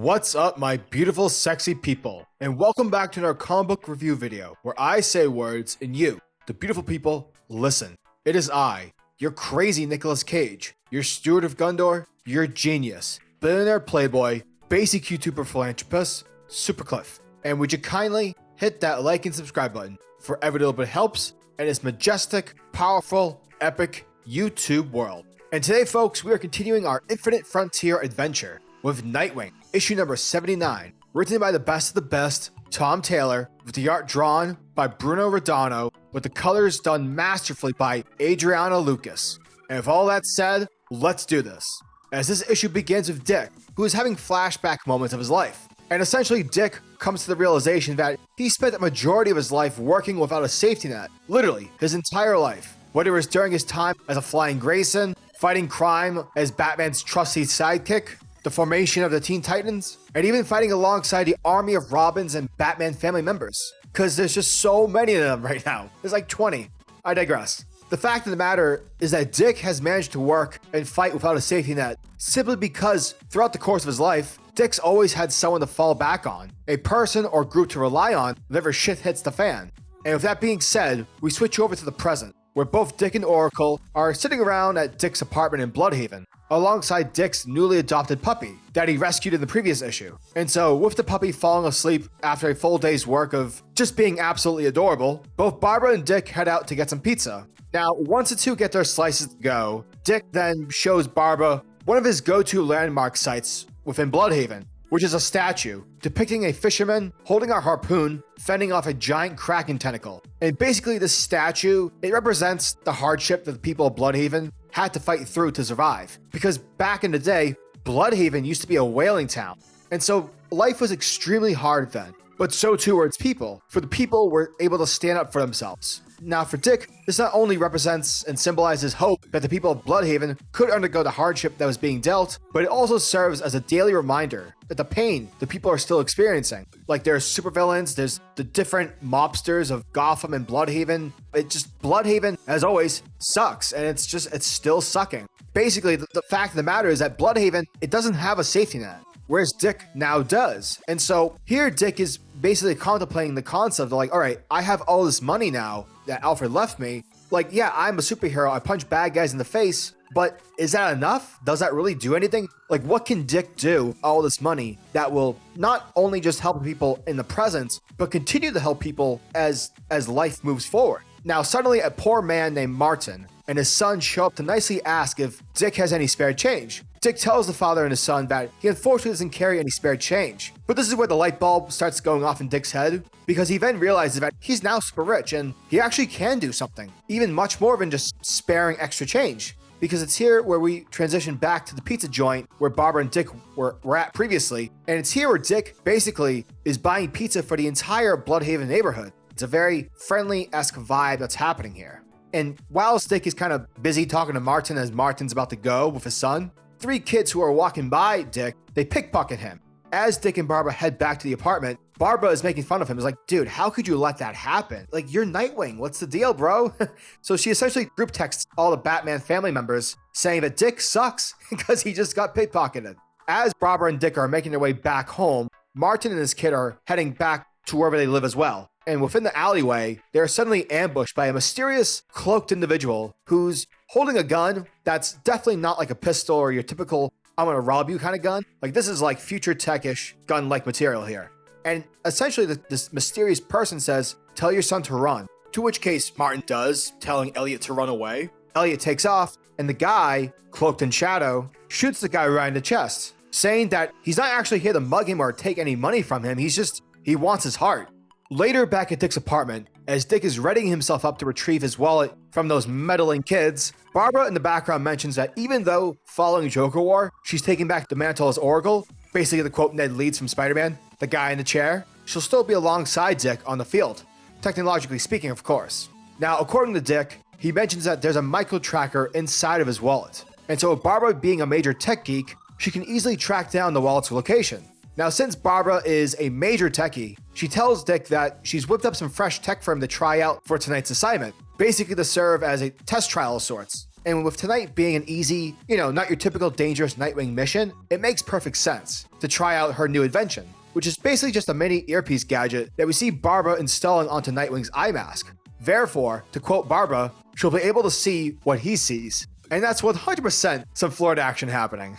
What's up, my beautiful, sexy people, and welcome back to another comic book review video where I say words and you, the beautiful people, listen. It is I, your crazy Nicolas Cage, your steward of Gondor, your genius, billionaire playboy, basic YouTuber philanthropist, SuperCliff. And would you kindly hit that like and subscribe button for every little bit helps in this majestic, powerful, epic YouTube world. And today, folks, we are continuing our Infinite Frontier adventure with Nightwing, issue number 79, written by the best of the best, Tom Taylor, with the art drawn by Bruno Redondo, with the colors done masterfully by Adriano Lucas. And with all that said, let's do this. As this issue begins with Dick, who is having flashback moments of his life. And essentially, Dick comes to the realization that he spent the majority of his life working without a safety net. Literally, his entire life. Whether it was during his time as a flying Grayson, fighting crime as Batman's trusty sidekick, the formation of the Teen Titans, and even fighting alongside the army of Robins and Batman family members. Because there's just so many of them right now. There's like 20. I digress. The fact of the matter is that Dick has managed to work and fight without a safety net simply because throughout the course of his life, Dick's always had someone to fall back on, a person or group to rely on whenever shit hits the fan. And with that being said, we switch over to the present, where both Dick and Oracle are sitting around at Dick's apartment in Blüdhaven, alongside Dick's newly adopted puppy that he rescued in the previous issue. And so, with the puppy falling asleep after a full day's work of just being absolutely adorable, both Barbara and Dick head out to get some pizza. Now, once the two get their slices to go, Dick then shows Barbara one of his go-to landmark sites within Blüdhaven, which is a statue depicting a fisherman holding a harpoon fending off a giant kraken tentacle. And basically this statue, it represents the hardship that the people of Blüdhaven had to fight through to survive. Because back in the day, Blüdhaven used to be a whaling town. And so life was extremely hard then. But so too were its people, for the people were able to stand up for themselves. Now for Dick, this not only represents and symbolizes hope that the people of Blüdhaven could undergo the hardship that was being dealt, but it also serves as a daily reminder that the pain the people are still experiencing. Like there's supervillains, there's the different mobsters of Gotham and Blüdhaven. Blüdhaven, as always, sucks, and it's still sucking. Basically, the fact of the matter is that Blüdhaven, it doesn't have a safety net, whereas Dick now does. And so here Dick is basically contemplating the concept of like, all right, I have all this money now that Alfred left me. Like, yeah, I'm a superhero. I punch bad guys in the face, but is that enough? Does that really do anything? Like, what can Dick do with all this money that will not only just help people in the present, but continue to help people as life moves forward? Now, suddenly a poor man named Martin and his son show up to nicely ask if Dick has any spare change. Dick tells the father and his son that he unfortunately doesn't carry any spare change. But this is where the light bulb starts going off in Dick's head, because he then realizes that he's now super rich and he actually can do something, even much more than just sparing extra change. Because it's here where we transition back to the pizza joint where Barbara and Dick were at previously, and it's here where Dick basically is buying pizza for the entire Blüdhaven neighborhood. It's a very friendly-esque vibe that's happening here. And whilst Dick is kind of busy talking to Martin as Martin's about to go with his son, 3 kids who are walking by Dick, they pickpocket him. As Dick and Barbara head back to the apartment, Barbara is making fun of him. It's like, dude, how could you let that happen? Like, you're Nightwing. What's the deal, bro? So she essentially group texts all the Batman family members saying that Dick sucks because he just got pickpocketed. As Barbara and Dick are making their way back home, Martin and his kid are heading back to wherever they live as well. And within the alleyway, they are suddenly ambushed by a mysterious cloaked individual who's holding a gun that's definitely not like a pistol or your typical I'm gonna rob you kind of gun. Like, this is like future tech-ish gun-like material here. And essentially this mysterious person says, tell your son to run. To which case Martin does, telling Elliot to run away. Elliot takes off, and the guy, cloaked in shadow, shoots the guy right in the chest, saying that he's not actually here to mug him or take any money from him. He wants his heart. Later, back at Dick's apartment, as Dick is readying himself up to retrieve his wallet from those meddling kids, Barbara in the background mentions that even though following Joker War, she's taking back the mantle as Oracle, basically the quote Ned Leeds from Spider-Man, the guy in the chair, she'll still be alongside Dick on the field. Technologically speaking, of course. Now, according to Dick, he mentions that there's a micro-tracker inside of his wallet. And so with Barbara being a major tech geek, she can easily track down the wallet's location. Now, since Barbara is a major techie, she tells Dick that she's whipped up some fresh tech for him to try out for tonight's assignment, basically to serve as a test trial of sorts. And with tonight being an easy, not your typical dangerous Nightwing mission, it makes perfect sense to try out her new invention, which is basically just a mini earpiece gadget that we see Barbara installing onto Nightwing's eye mask. Therefore, to quote Barbara, she'll be able to see what he sees. And that's 100% some Florida action happening.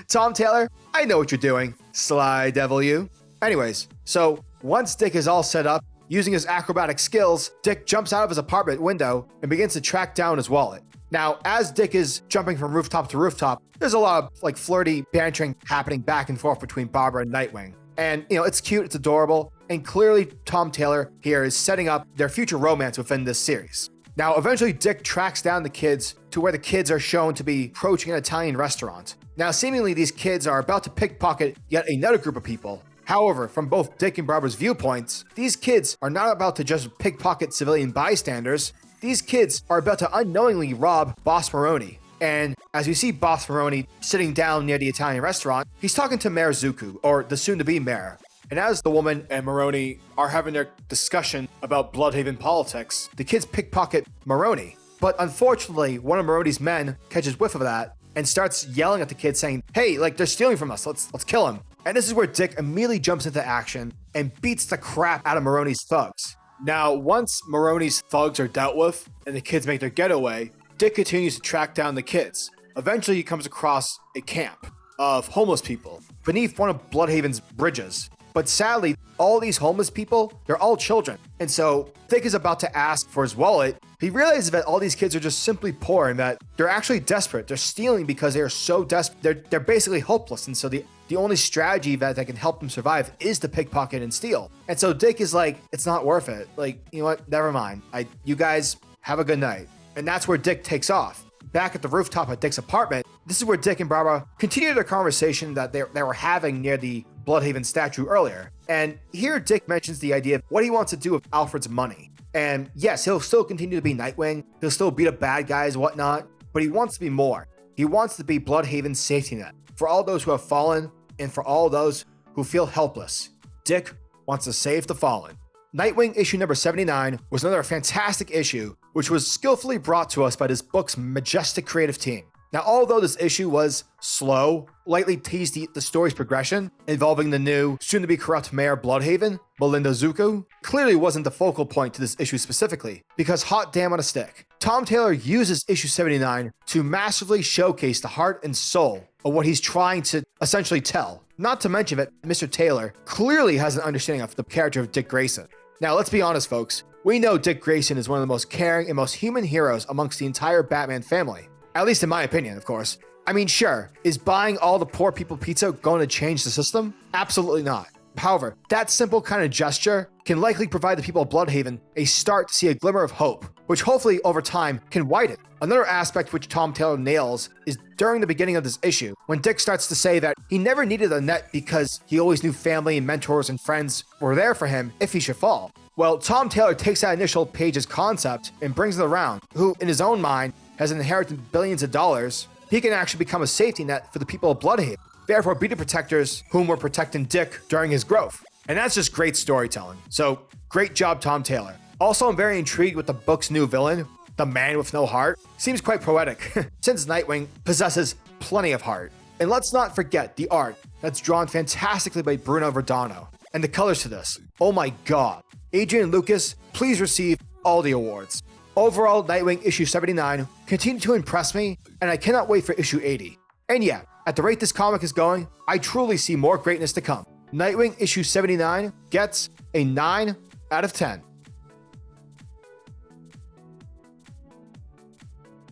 Tom Taylor, I know what you're doing, sly devil you. Anyways, so once Dick is all set up, using his acrobatic skills, Dick jumps out of his apartment window and begins to track down his wallet. Now, as Dick is jumping from rooftop to rooftop, there's a lot of flirty bantering happening back and forth between Barbara and Nightwing. And, it's cute, it's adorable, and clearly Tom Taylor here is setting up their future romance within this series. Now, eventually Dick tracks down the kids to where the kids are shown to be approaching an Italian restaurant. Now, seemingly these kids are about to pickpocket yet another group of people. However, from both Dick and Barbara's viewpoints, these kids are not about to just pickpocket civilian bystanders. These kids are about to unknowingly rob Boss Maroni. And as we see Boss Maroni sitting down near the Italian restaurant, he's talking to Mayor Zucco, or the soon-to-be mayor. And as the woman and Maroni are having their discussion about Blüdhaven politics, the kids pickpocket Maroni. But unfortunately, one of Maroni's men catches whiff of that and starts yelling at the kids saying, hey, they're stealing from us, let's kill him. And this is where Dick immediately jumps into action and beats the crap out of Maroni's thugs. Now, once Maroni's thugs are dealt with and the kids make their getaway, Dick continues to track down the kids. Eventually, he comes across a camp of homeless people beneath one of Blüdhaven's bridges. But sadly, all these homeless people, they're all children. And so Dick is about to ask for his wallet. He realizes that all these kids are just simply poor and that they're actually desperate. They're stealing because they are so desperate. They're basically hopeless. And so the only strategy that can help them survive is to pickpocket and steal. And so Dick is like, it's not worth it. You know what? Never mind. You guys have a good night. And that's where Dick takes off. Back at the rooftop at Dick's apartment, this is where Dick and Barbara continue their conversation that they were having near the Blüdhaven statue earlier. And here Dick mentions the idea of what he wants to do with Alfred's money. And yes, he'll still continue to be Nightwing, he'll still beat up bad guys and whatnot, but he wants to be more. He wants to be Blüdhaven's safety net for all those who have fallen and for all those who feel helpless. Dick wants to save the fallen. Nightwing issue number 79 was another fantastic issue, which was skillfully brought to us by this book's majestic creative team. Now, although this issue was slow, lightly teased the story's progression involving the new, soon-to-be corrupt Mayor Blüdhaven, Melinda Zucco, clearly wasn't the focal point to this issue specifically, because hot damn on a stick. Tom Taylor uses issue 79 to massively showcase the heart and soul of what he's trying to essentially tell. Not to mention that Mr. Taylor clearly has an understanding of the character of Dick Grayson. Now, let's be honest, folks. We know Dick Grayson is one of the most caring and most human heroes amongst the entire Batman family. At least in my opinion, of course. I mean, sure, is buying all the poor people pizza going to change the system? Absolutely not. However, that simple kind of gesture can likely provide the people of Blüdhaven a start to see a glimmer of hope, which hopefully over time can widen. Another aspect which Tom Taylor nails is during the beginning of this issue, when Dick starts to say that he never needed a net because he always knew family and mentors and friends were there for him if he should fall. Well, Tom Taylor takes that initial page's concept and brings it around, who in his own mind has inherited billions of dollars. He can actually become a safety net for the people of Blüdhaven, therefore be the protectors whom were protecting Dick during his growth. And that's just great storytelling. So great job, Tom Taylor. Also, I'm very intrigued with the book's new villain, the man with no heart. Seems quite poetic, since Nightwing possesses plenty of heart. And let's not forget the art that's drawn fantastically by Bruno Verdano. And the colors to this, oh my god. Adrian Lucas, please receive all the awards. Overall, Nightwing issue 79 continued to impress me, and I cannot wait for issue 80. And yeah, at the rate this comic is going, I truly see more greatness to come. Nightwing issue 79 gets a 9 out of 10.